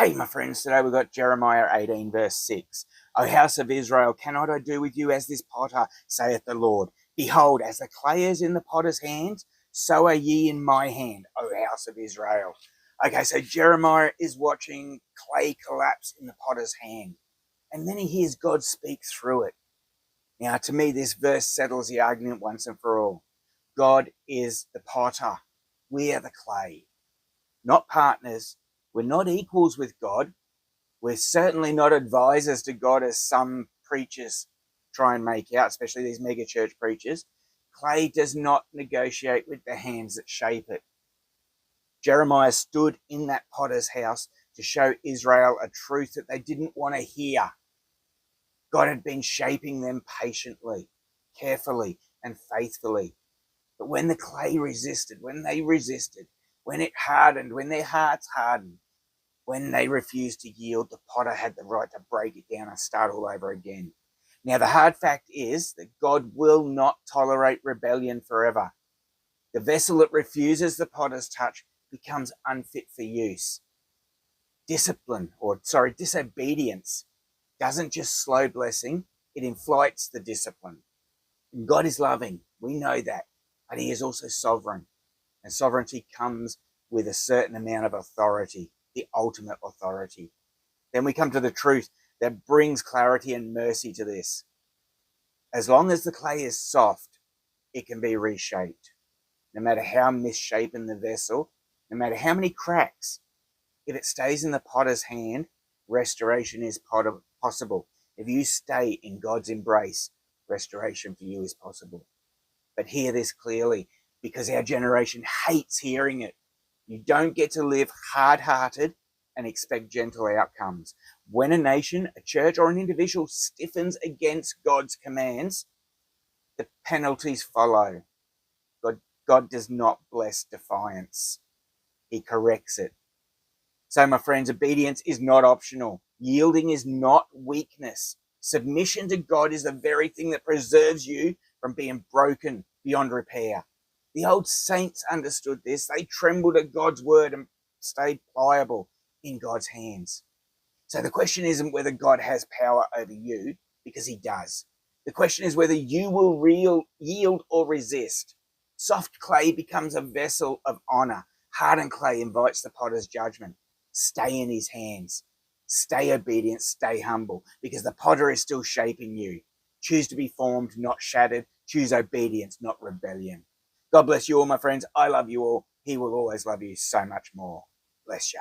Hey, my friends, today we've got Jeremiah 18, verse 6. O house of Israel, cannot I do with you as this potter, saith the Lord? Behold, as the clay is in the potter's hands, so are ye in my hand, O house of Israel. Okay, so Jeremiah is watching clay collapse in the potter's hand, and then he hears God speak through it. Now, to me, this verse settles the argument once and for all. God is the potter. We are the clay. Not partners. We're not equals with God. We're certainly not advisors to God as some preachers try and make out, especially these mega church preachers. Clay does not negotiate with the hands that shape it. Jeremiah stood in that potter's house to show Israel a truth that they didn't want to hear. God had been shaping them patiently, carefully, and faithfully. But when the clay resisted, when it hardened, when their hearts hardened, when they refused to yield, the potter had the right to break it down and start all over again. Now, the hard fact is that God will not tolerate rebellion forever. The vessel that refuses the potter's touch becomes unfit for use. Disobedience doesn't just slow blessing, it inflates the discipline. And God is loving, we know that, but he is also sovereign. And sovereignty comes with a certain amount of authority, the ultimate authority. Then we come to the truth that brings clarity and mercy to this. As long as the clay is soft, it can be reshaped. No matter how misshapen the vessel, no matter how many cracks, if it stays in the potter's hand, restoration is possible. If you stay in God's embrace, restoration for you is possible. But hear this clearly, because our generation hates hearing it. You don't get to live hard-hearted and expect gentle outcomes. When a nation, a church, or an individual stiffens against God's commands, the penalties follow. God does not bless defiance. He corrects it. So, my friends, obedience is not optional. Yielding is not weakness. Submission to God is the very thing that preserves you from being broken beyond repair. The old saints understood this. They trembled at God's word and stayed pliable in God's hands. So the question isn't whether God has power over you, because he does. The question is whether you will yield or resist. Soft clay becomes a vessel of honor. Hardened clay invites the potter's judgment. Stay in his hands. Stay obedient, stay humble, because the potter is still shaping you. Choose to be formed, not shattered. Choose obedience, not rebellion. God bless you all, my friends. I love you all. He will always love you so much more. Bless you.